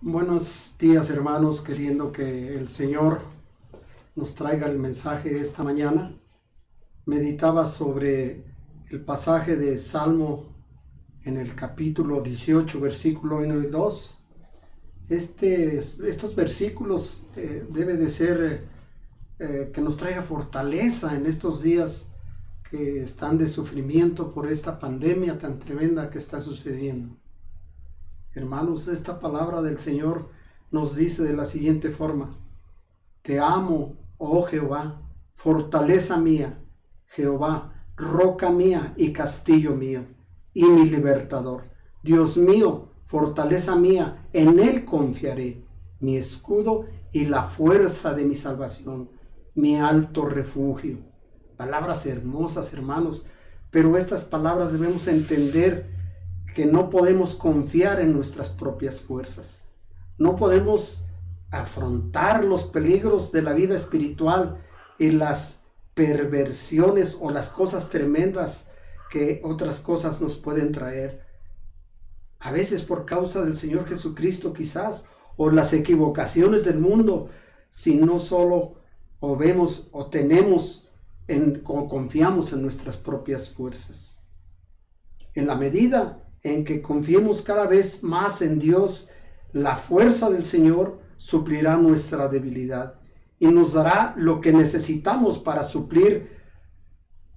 Buenos días, hermanos, queriendo que el Señor nos traiga el mensaje esta mañana. Meditaba sobre el pasaje de Salmo en el capítulo 18, versículo 1 y 2. Estos versículos debe de ser que nos traiga fortaleza en estos días que están de sufrimiento por esta pandemia tan tremenda que está sucediendo. Hermanos, esta palabra del Señor nos dice de la siguiente forma: Te amo, oh Jehová, fortaleza mía, Jehová, roca mía y castillo mío, y mi libertador. Dios mío, fortaleza mía, en Él confiaré, mi escudo y la fuerza de mi salvación, mi alto refugio. Palabras hermosas, hermanos, pero estas palabras debemos entender que no podemos confiar en nuestras propias fuerzas. No podemos afrontar los peligros de la vida espiritual y las perversiones o las cosas tremendas que otras cosas nos pueden traer. A veces por causa del Señor Jesucristo quizás, o las equivocaciones del mundo, si no solo o vemos o tenemos o confiamos en nuestras propias fuerzas. En la medida en que confiemos cada vez más en Dios, la fuerza del Señor suplirá nuestra debilidad y nos dará lo que necesitamos para suplir.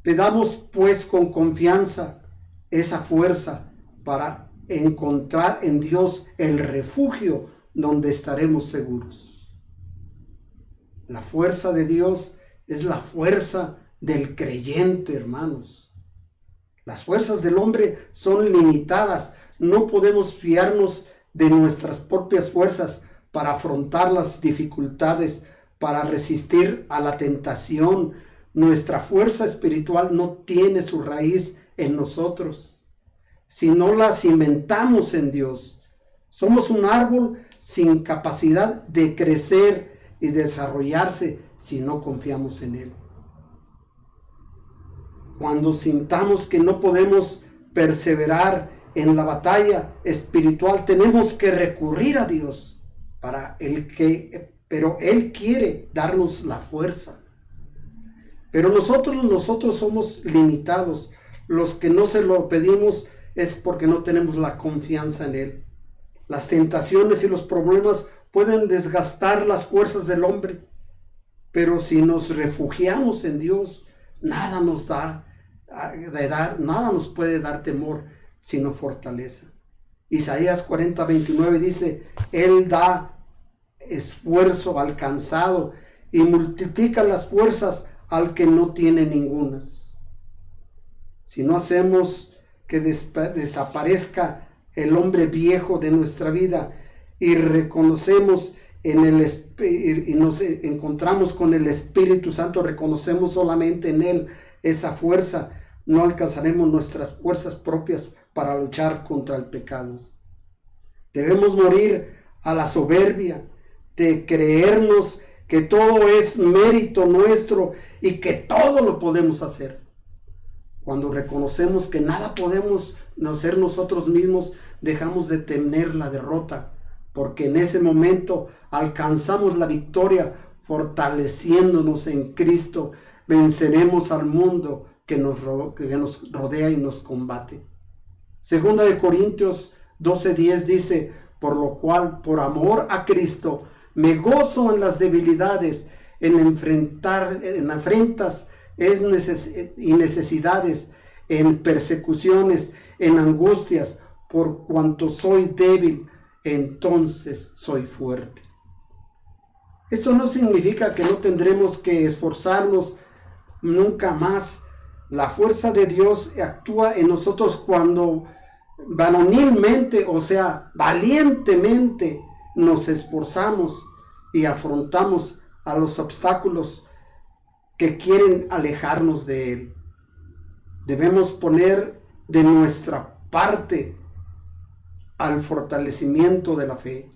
Pedamos pues con confianza esa fuerza para encontrar en Dios el refugio donde estaremos seguros. La fuerza de Dios es la fuerza del creyente, hermanos. Las fuerzas del hombre son limitadas. No podemos fiarnos de nuestras propias fuerzas para afrontar las dificultades, para resistir a la tentación. Nuestra fuerza espiritual no tiene su raíz en nosotros, si no la cimentamos en Dios. Somos un árbol sin capacidad de crecer y desarrollarse si no confiamos en Él. Cuando sintamos que no podemos perseverar en la batalla espiritual, tenemos que recurrir a Dios pero Él quiere darnos la fuerza. Pero nosotros somos limitados. Los que no se lo pedimos es porque no tenemos la confianza en Él. Las tentaciones y los problemas pueden desgastar las fuerzas del hombre, pero si nos refugiamos en Dios, nada nos puede dar temor, sino fortaleza. Isaías 40:29 dice: Él da esfuerzo al cansado y multiplica las fuerzas al que no tiene ningunas. Si no hacemos que desaparezca el hombre viejo de nuestra vida y reconocemos y nos encontramos con el Espíritu Santo, reconocemos solamente en Él esa fuerza, no alcanzaremos nuestras fuerzas propias para luchar contra el pecado. Debemos morir a la soberbia de creernos que todo es mérito nuestro y que todo lo podemos hacer. Cuando reconocemos que nada podemos hacer nosotros mismos, dejamos de temer la derrota, porque en ese momento alcanzamos la victoria fortaleciéndonos en Cristo. Venceremos al mundo que nos rodea y nos combate. Segunda de Corintios 12:10 dice: por lo cual, por amor a Cristo, me gozo en las debilidades, en afrentas y necesidades, en persecuciones, en angustias, por cuanto soy débil, entonces soy fuerte. Esto no significa que no tendremos que esforzarnos nunca más. La fuerza de Dios actúa en nosotros cuando varonilmente, o sea, valientemente nos esforzamos y afrontamos a los obstáculos que quieren alejarnos de Él. Debemos poner de nuestra parte al fortalecimiento de la fe,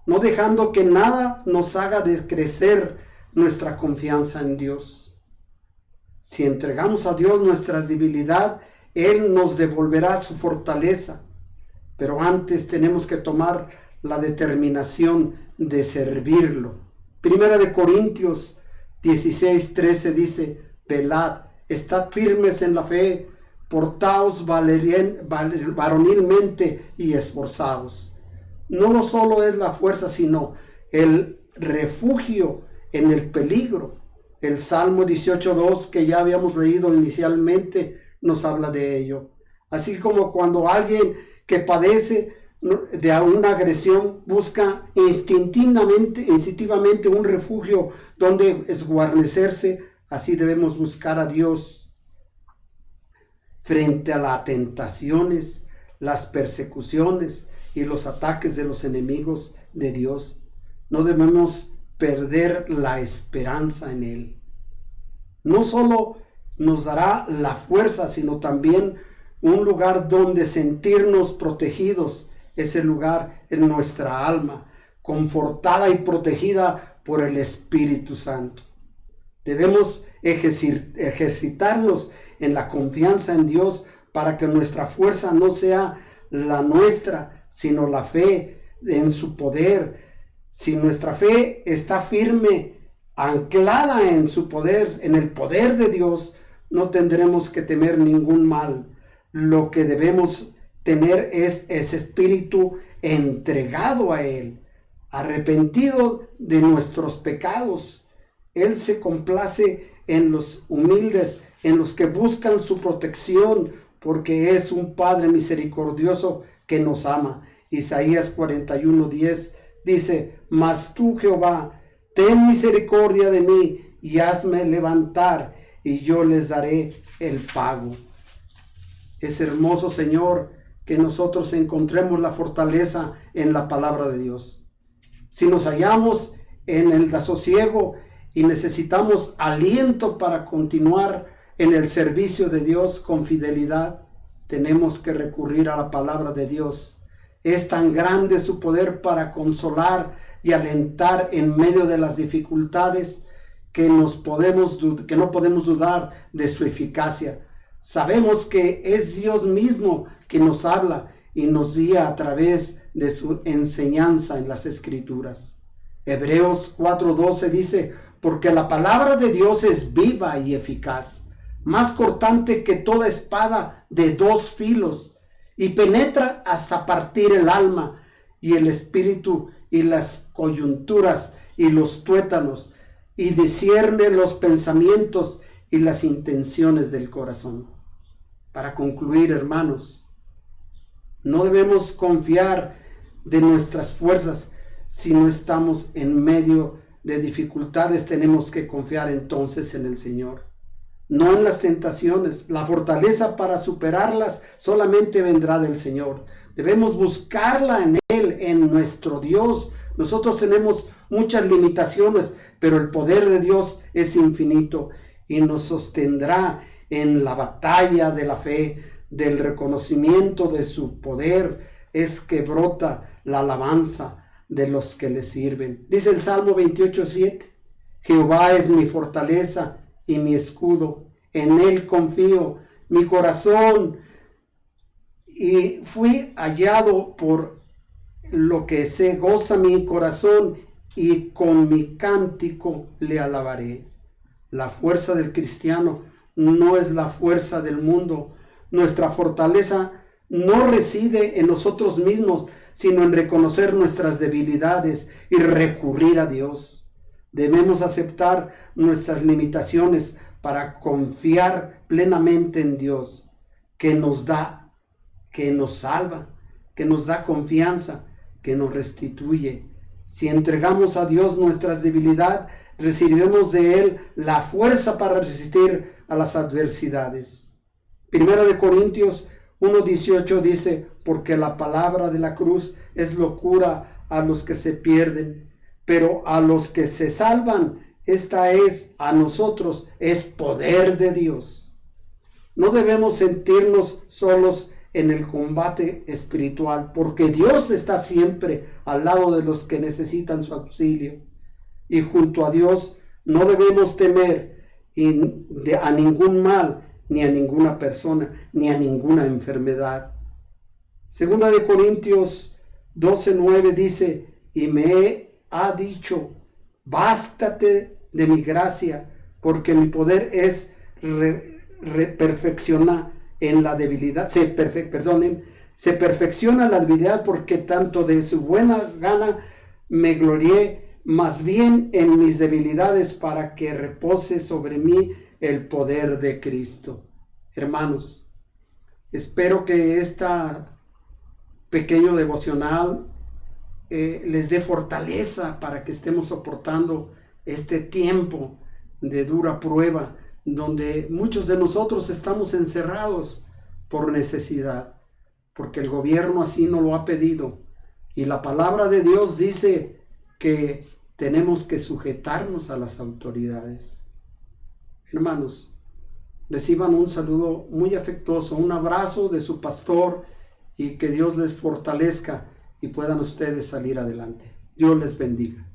no dejando que nada nos haga descrecer nuestra confianza en Dios. Si entregamos a Dios nuestra debilidad, Él nos devolverá su fortaleza. Pero antes tenemos que tomar la determinación de servirlo. Primera de Corintios 16:13 dice: velad, estad firmes en la fe, portaos varonilmente y esforzaos. No solo es la fuerza, sino el refugio en el peligro. El Salmo 18:2 que ya habíamos leído inicialmente nos habla de ello. Así como cuando alguien que padece de una agresión busca instintivamente un refugio donde esguarnecerse, así debemos buscar a Dios frente a las tentaciones, las persecuciones y los ataques de los enemigos de Dios. No debemos perder la esperanza en Él. No solo nos dará la fuerza, sino también un lugar donde sentirnos protegidos. Ese lugar en nuestra alma, confortada y protegida por el Espíritu Santo. Debemos ejercitarnos en la confianza en Dios para que nuestra fuerza no sea la nuestra, sino la fe en su poder. Si nuestra fe está firme, anclada en su poder, en el poder de Dios, no tendremos que temer ningún mal. Lo que debemos tener es ese espíritu entregado a Él, arrepentido de nuestros pecados. Él se complace en los humildes, en los que buscan su protección, porque es un Padre misericordioso que nos ama. Isaías 41:10 dice: mas tú, Jehová, ten misericordia de mí y hazme levantar, y yo les daré el pago. Es hermoso, Señor, que nosotros encontremos la fortaleza en la palabra de Dios. Si nos hallamos en el desasosiego y necesitamos aliento para continuar en el servicio de Dios con fidelidad, tenemos que recurrir a la palabra de Dios. Es tan grande su poder para consolar y alentar en medio de las dificultades que no podemos dudar de su eficacia. Sabemos que es Dios mismo que nos habla y nos guía a través de su enseñanza en las Escrituras. Hebreos 4:12 dice: porque la palabra de Dios es viva y eficaz, más cortante que toda espada de dos filos, y penetra hasta partir el alma y el espíritu y las coyunturas y los tuétanos, y discierne los pensamientos y las intenciones del corazón. Para concluir, hermanos, no debemos confiar de nuestras fuerzas. Si no estamos en medio de dificultades, tenemos que confiar entonces en el Señor, no en las tentaciones. La fortaleza para superarlas solamente vendrá del Señor. Debemos buscarla en Él, en nuestro Dios. Nosotros tenemos muchas limitaciones, pero el poder de Dios es infinito y nos sostendrá en la batalla de la fe, del reconocimiento de su poder. Es que brota la alabanza de los que le sirven. Dice el Salmo 28:7: Jehová es mi fortaleza y mi escudo, en Él confío, mi corazón, y fui hallado por lo que se goza mi corazón, y con mi cántico le alabaré. La fuerza del cristiano no es la fuerza del mundo. Nuestra fortaleza no reside en nosotros mismos, sino en reconocer nuestras debilidades y recurrir a Dios. Debemos aceptar nuestras limitaciones para confiar plenamente en Dios, que nos da, que nos salva, que nos da confianza, que nos restituye. Si entregamos a Dios nuestras debilidades, recibiremos de Él la fuerza para resistir a las adversidades. Primera de Corintios 1:18 dice: porque la palabra de la cruz es locura a los que se pierden, pero a los que se salvan, esta es a nosotros, es poder de Dios. No debemos sentirnos solos en el combate espiritual, porque Dios está siempre al lado de los que necesitan su auxilio. Y junto a Dios no debemos temer a ningún mal, ni a ninguna persona, ni a ninguna enfermedad. Segunda de Corintios 12:9 dice, y ha dicho, bástate de mi gracia, porque mi poder es perfecciona en la debilidad, se perfecciona la debilidad, porque tanto de su buena gana me glorié, más bien en mis debilidades, para que repose sobre mí el poder de Cristo. Hermanos, espero que esta pequeño devocional les dé fortaleza para que estemos soportando este tiempo de dura prueba, donde muchos de nosotros estamos encerrados por necesidad, porque el gobierno así nos lo ha pedido, y la palabra de Dios dice que tenemos que sujetarnos a las autoridades. Hermanos, reciban un saludo muy afectuoso, un abrazo de su pastor, y que Dios les fortalezca y puedan ustedes salir adelante. Dios les bendiga.